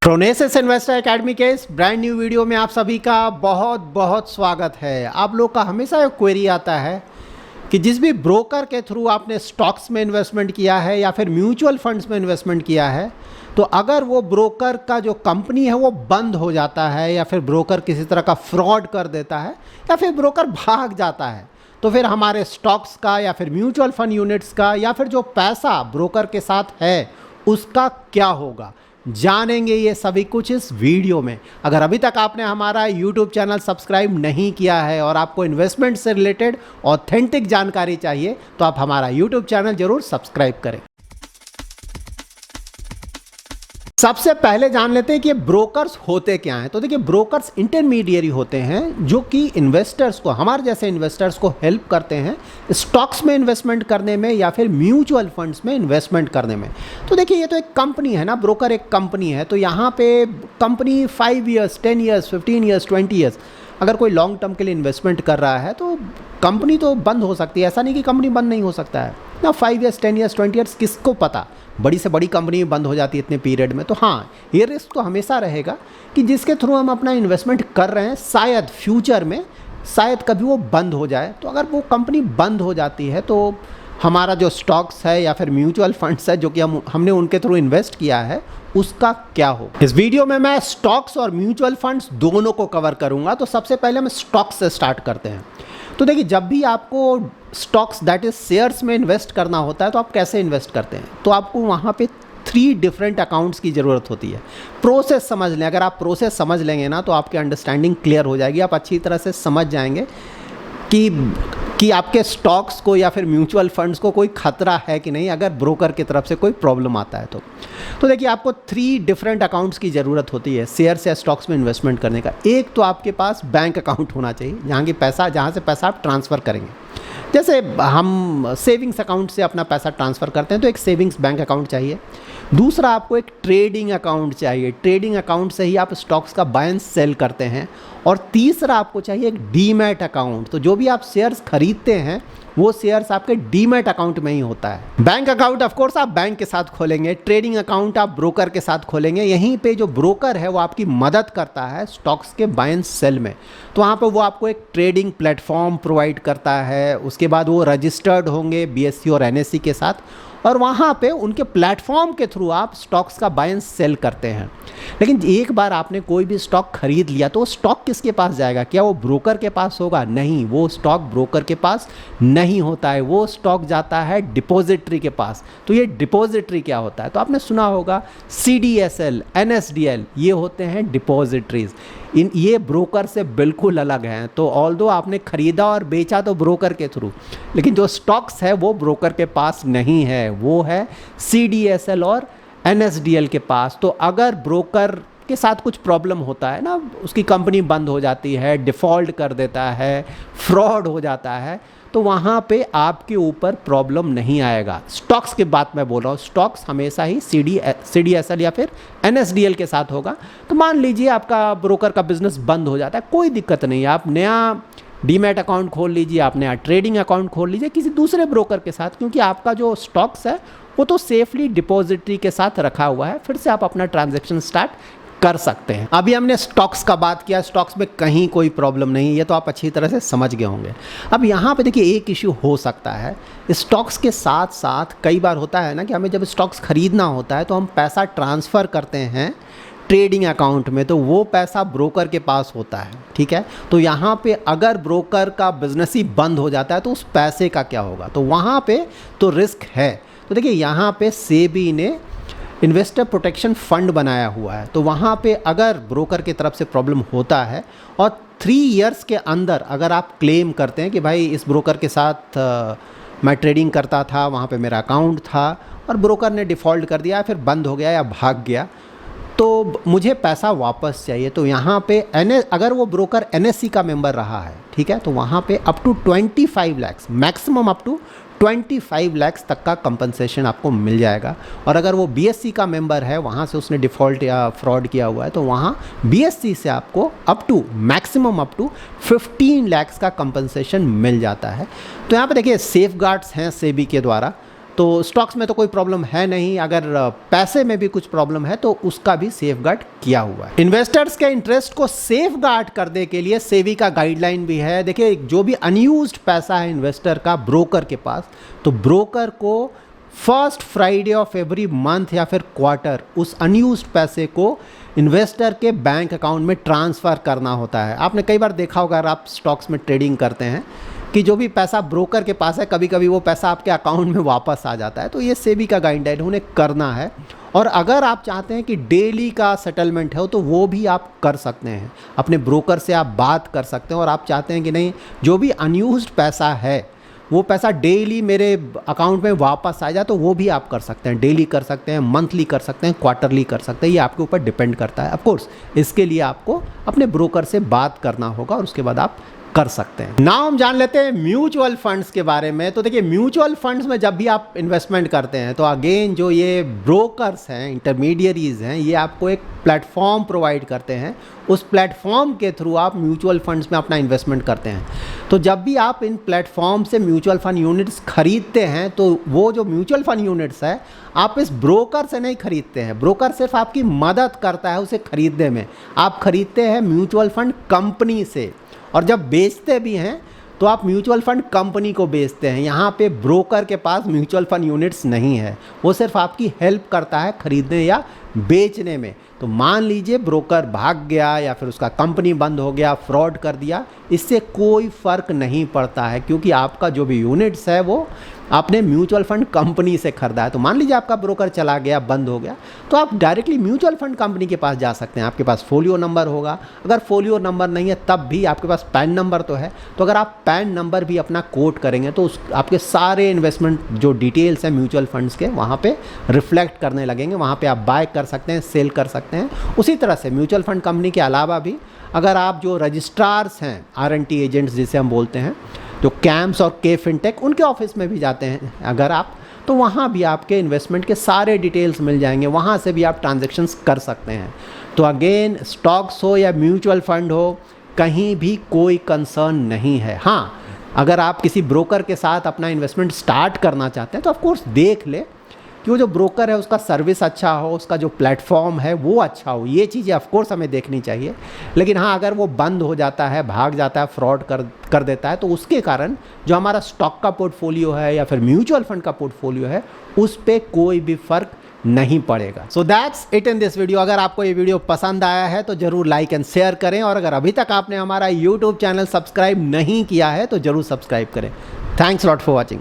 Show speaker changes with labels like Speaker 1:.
Speaker 1: प्रोनेसिस investor academy के इस brand new video में आप सभी का बहुत बहुत स्वागत है। आप लोग का हमेशा एक क्वेरी आता है कि जिस भी ब्रोकर के थ्रू आपने स्टॉक्स में इन्वेस्टमेंट किया है या फिर म्यूचुअल फंड्स में इन्वेस्टमेंट किया है, तो अगर वो ब्रोकर का जो कंपनी है वो बंद हो जाता है या फिर ब्रोकर किसी तरह का फ्रॉड कर देता है या फिर ब्रोकर भाग जाता है, तो फिर हमारे स्टॉक्स का या फिर म्यूचुअल फंड यूनिट्स का या फिर जो पैसा ब्रोकर के साथ है उसका क्या होगा, जानेंगे ये सभी कुछ इस वीडियो में। अगर अभी तक आपने हमारा YouTube चैनल सब्सक्राइब नहीं किया है और आपको इन्वेस्टमेंट से रिलेटेड ऑथेंटिक जानकारी चाहिए तो आप हमारा YouTube चैनल जरूर सब्सक्राइब करें। सबसे पहले जान लेते हैं कि ब्रोकर्स होते क्या हैं। तो देखिए, ब्रोकर्स इंटरमीडियरी होते हैं जो कि इन्वेस्टर्स को, हमारे जैसे इन्वेस्टर्स को हेल्प करते हैं स्टॉक्स में इन्वेस्टमेंट करने में या फिर म्यूचुअल फंड्स में इन्वेस्टमेंट करने में। तो देखिए, ये तो एक कंपनी है ना, ब्रोकर एक कंपनी है। तो यहाँ पे company 5 years, 10 years, 15 years, 20 years अगर कोई लॉन्ग टर्म के लिए इन्वेस्टमेंट कर रहा है तो कंपनी तो बंद हो सकती है। ऐसा नहीं कि कंपनी बंद नहीं हो सकता है ना। 5 ईयर्स, 10 ईयर्स, 20 ईयर्स किसको पता, बड़ी से बड़ी कंपनी बंद हो जाती है इतने पीरियड में। तो हाँ, ये रिस्क तो हमेशा रहेगा कि जिसके थ्रू हम अपना इन्वेस्टमेंट कर रहे हैं शायद फ्यूचर में शायद कभी वो बंद हो जाए। तो अगर वो कंपनी बंद हो जाती है तो हमारा जो स्टॉक्स है या फिर म्यूचुअल फंड्स है जो कि हमने उनके थ्रू इन्वेस्ट किया है उसका क्या हो। इस वीडियो में मैं स्टॉक्स और म्यूचुअल फंड्स दोनों को कवर करूंगा। तो सबसे पहले हम स्टॉक्स से स्टार्ट करते हैं। तो देखिए, जब भी आपको स्टॉक्स दैट इज शेयर्स में इन्वेस्ट करना होता है तो आप कैसे इन्वेस्ट करते हैं, तो आपको वहाँ पे 3 डिफरेंट अकाउंट्स की ज़रूरत होती है। प्रोसेस समझ लें, अगर आप प्रोसेस समझ लेंगे ना तो आपकी अंडरस्टैंडिंग क्लियर हो जाएगी। आप अच्छी तरह से समझ जाएंगे कि आपके स्टॉक्स को या फिर म्यूचुअल फंड्स को कोई खतरा है कि नहीं अगर ब्रोकर की तरफ से कोई प्रॉब्लम आता है तो देखिए, आपको 3 डिफरेंट अकाउंट्स की ज़रूरत होती है शेयर्स या स्टॉक्स में इन्वेस्टमेंट करने का। एक तो आपके पास बैंक अकाउंट होना चाहिए जहाँ से पैसा आप ट्रांसफ़र करेंगे। जैसे हम सेविंग्स अकाउंट से अपना पैसा ट्रांसफ़र करते हैं तो एक सेविंग्स बैंक अकाउंट चाहिए। दूसरा, आपको एक ट्रेडिंग अकाउंट चाहिए। ट्रेडिंग अकाउंट से ही आप स्टॉक्स का बाय एंड सेल करते हैं। और तीसरा, आपको चाहिए एक डीमैट अकाउंट। तो जो भी आप शेयर्स खरीदते हैं वो शेयर्स आपके डीमैट अकाउंट में ही होता है। बैंक अकाउंट ऑफ कोर्स आप बैंक के साथ खोलेंगे, ट्रेडिंग अकाउंट आप ब्रोकर के साथ खोलेंगे। यहीं पे जो ब्रोकर है वो आपकी मदद करता है स्टॉक्स के बाय एंड सेल में। तो वहाँ पे वो आपको एक ट्रेडिंग प्लेटफॉर्म प्रोवाइड करता है। उसके बाद वो रजिस्टर्ड होंगे BSE और NSE के साथ, और वहाँ पे उनके प्लेटफॉर्म के थ्रू आप स्टॉक्स का बाय एंड सेल करते हैं। लेकिन एक बार आपने कोई भी स्टॉक खरीद लिया तो वो स्टॉक किसके पास जाएगा? क्या वो ब्रोकर के पास होगा? नहीं, वो स्टॉक ब्रोकर के पास नहीं होता है। वो स्टॉक जाता है डिपॉजिटरी के पास। तो ये डिपॉजिटरी क्या होता है? तो आपने सुना होगा CDSL, NSDL, ये होते हैं डिपॉजिटरीज। ये ब्रोकर से बिल्कुल अलग हैं। तो ऑल्दो आपने खरीदा और बेचा तो ब्रोकर के थ्रू, लेकिन जो स्टॉक्स है वो ब्रोकर के पास नहीं है, वो है CDSL और NSDL के पास। तो अगर ब्रोकर के साथ कुछ प्रॉब्लम होता है ना, उसकी कंपनी बंद हो जाती है, डिफ़ॉल्ट कर देता है, फ्रॉड हो जाता है, तो वहाँ पे आपके ऊपर प्रॉब्लम नहीं आएगा। स्टॉक्स की बात मैं बोल रहा हूँ, स्टॉक्स हमेशा ही CDSL या फिर NSDL के साथ होगा। तो मान लीजिए आपका ब्रोकर का बिजनेस बंद हो जाता है, कोई दिक्कत नहीं है, आप नया डीमैट अकाउंट खोल लीजिए, आप नया ट्रेडिंग अकाउंट खोल लीजिए किसी दूसरे ब्रोकर के साथ, क्योंकि आपका जो स्टॉक्स है वो तो सेफली डिपॉजिटरी के साथ रखा हुआ है। फिर से आप अपना ट्रांजैक्शन स्टार्ट कर सकते हैं। अभी हमने स्टॉक्स का बात किया, स्टॉक्स में कहीं कोई प्रॉब्लम नहीं है, ये तो आप अच्छी तरह से समझ गए होंगे। अब यहाँ पे देखिए, एक इश्यू हो सकता है स्टॉक्स के साथ साथ। कई बार होता है ना कि हमें जब स्टॉक्स खरीदना होता है तो हम पैसा ट्रांसफ़र करते हैं ट्रेडिंग अकाउंट में, तो वो पैसा ब्रोकर के पास होता है, ठीक है। तो यहाँ पे अगर ब्रोकर का बिजनेस ही बंद हो जाता है तो उस पैसे का क्या होगा? तो वहाँ पे तो रिस्क है। तो देखिए, यहाँ पे सेबी ने इन्वेस्टर प्रोटेक्शन फंड बनाया हुआ है। तो वहाँ पे अगर ब्रोकर की तरफ से प्रॉब्लम होता है और 3 इयर्स के अंदर अगर आप क्लेम करते हैं कि भाई इस ब्रोकर के साथ मैं ट्रेडिंग करता था, वहाँ पे मेरा अकाउंट था और ब्रोकर ने डिफ़ॉल्ट कर दिया, फिर बंद हो गया या भाग गया, तो मुझे पैसा वापस चाहिए। तो यहाँ पे अगर वो ब्रोकर NSE का मेंबर रहा है, ठीक है, तो वहाँ पे अप टू 25 लाख, मैक्सिमम अप टू 25 लाख तक का कंपनसेशन आपको मिल जाएगा। और अगर वो BSE का मेंबर है, वहाँ से उसने डिफ़ॉल्ट या फ्रॉड किया हुआ है, तो वहाँ BSE से आपको मैक्सिमम अप टू 15 लाख का कंपनसेशन मिल जाता है। तो यहाँ पे देखिए, सेफ गार्ड्स हैं सेबी के द्वारा। तो स्टॉक्स में तो कोई प्रॉब्लम है नहीं, अगर पैसे में भी कुछ प्रॉब्लम है तो उसका भी सेफ गार्ड किया हुआ है। इन्वेस्टर्स के इंटरेस्ट को सेफ गार्ड करने के लिए सेबी का गाइडलाइन भी है। देखिए, जो भी अनयूज्ड पैसा है इन्वेस्टर का ब्रोकर के पास, तो ब्रोकर को first Friday of every month या फिर क्वार्टर उस अनयूज्ड पैसे को इन्वेस्टर के बैंक अकाउंट में ट्रांसफ़र करना होता है। आपने कई बार देखा होगा, अगर आप स्टॉक्स में ट्रेडिंग करते हैं, कि जो भी पैसा ब्रोकर के पास है कभी कभी वो पैसा आपके अकाउंट में वापस आ जाता है। तो ये सेबी का गाइडलाइन उन्हें करना है। और अगर आप चाहते हैं कि डेली का सेटलमेंट हो तो वो भी आप कर सकते हैं, अपने ब्रोकर से आप बात कर सकते हैं। और आप चाहते हैं कि नहीं, जो भी अनयूज्ड पैसा है वो पैसा डेली मेरे अकाउंट में वापस आ जाए, तो वो भी आप कर सकते हैं। डेली कर सकते हैं, मंथली कर सकते हैं, क्वार्टरली कर सकते हैं, ये आपके ऊपर डिपेंड करता है। ऑफ कोर्स इसके लिए आपको अपने ब्रोकर से बात करना होगा और उसके बाद आप कर सकते हैं। नाउ हम जान लेते हैं म्यूचुअल फंड्स के बारे में। तो देखिए, म्यूचुअल फंड्स में जब भी आप इन्वेस्टमेंट करते हैं तो अगेन जो ये ब्रोकर्स हैं, इंटरमीडियरीज हैं, ये आपको एक प्लेटफॉर्म प्रोवाइड करते हैं। उस प्लेटफॉर्म के थ्रू आप म्यूचुअल फंड्स में अपना इन्वेस्टमेंट करते हैं। तो जब भी आप इन प्लेटफॉर्म से म्यूचुअल फंड यूनिट्स खरीदते हैं तो वो जो म्यूचुअल फंड यूनिट्स है आप इस ब्रोकर से नहीं खरीदते हैं। ब्रोकर सिर्फ आपकी मदद करता है उसे खरीदने में। आप खरीदते हैं म्यूचुअल फंड कंपनी से, और जब बेचते भी हैं तो आप म्यूचुअल फंड कंपनी को बेचते हैं। यहाँ पे ब्रोकर के पास म्यूचुअल फंड यूनिट्स नहीं है, वो सिर्फ आपकी हेल्प करता है खरीदने या बेचने में। तो मान लीजिए ब्रोकर भाग गया या फिर उसका कंपनी बंद हो गया, फ्रॉड कर दिया, इससे कोई फ़र्क नहीं पड़ता है, क्योंकि आपका जो भी यूनिट्स है वो आपने म्यूचुअल फंड कंपनी से खरीदा है। तो मान लीजिए आपका ब्रोकर चला गया, बंद हो गया, तो आप डायरेक्टली म्यूचुअल फंड कंपनी के पास जा सकते हैं। आपके पास फोलियो नंबर होगा, अगर फोलियो नंबर नहीं है तब भी आपके पास पैन नंबर तो है। तो अगर आप पैन नंबर भी अपना कोट करेंगे तो उस आपके सारे इन्वेस्टमेंट जो डिटेल्स हैं म्यूचुअल फंड्स के वहाँ पे रिफ्लेक्ट करने लगेंगे। वहाँ पे आप बाय कर सकते हैं, सेल कर सकते हैं। उसी तरह से म्यूचुअल फंड कंपनी के अलावा भी अगर आप जो रजिस्ट्रार्स हैं, RNT एजेंट्स जिसे हम बोलते हैं, जो कैम्स और के फिनटेक, उनके ऑफिस में भी जाते हैं अगर आप, तो वहाँ भी आपके इन्वेस्टमेंट के सारे डिटेल्स मिल जाएंगे। वहाँ से भी आप ट्रांजैक्शंस कर सकते हैं। तो अगेन, स्टॉक्स हो या म्यूचुअल फंड हो, कहीं भी कोई कंसर्न नहीं है। हाँ, अगर आप किसी ब्रोकर के साथ अपना इन्वेस्टमेंट स्टार्ट करना चाहते हैं तो ऑफकोर्स देख ले कि वो जो ब्रोकर है उसका सर्विस अच्छा हो, उसका जो प्लेटफॉर्म है वो अच्छा हो। ये चीज़ें ऑफकोर्स हमें देखनी चाहिए। लेकिन हाँ, अगर वो बंद हो जाता है, भाग जाता है, फ्रॉड कर देता है, तो उसके कारण जो हमारा स्टॉक का पोर्टफोलियो है या फिर म्यूचुअल फंड का पोर्टफोलियो है उस पर कोई भी फ़र्क नहीं पड़ेगा। So that's it in this video. अगर आपको ये वीडियो पसंद आया है तो ज़रूर लाइक एंड शेयर करें, और अगर अभी तक आपने हमारा यूट्यूब चैनल सब्सक्राइब नहीं किया है तो ज़रूर सब्सक्राइब करें। Thanks lot for watching.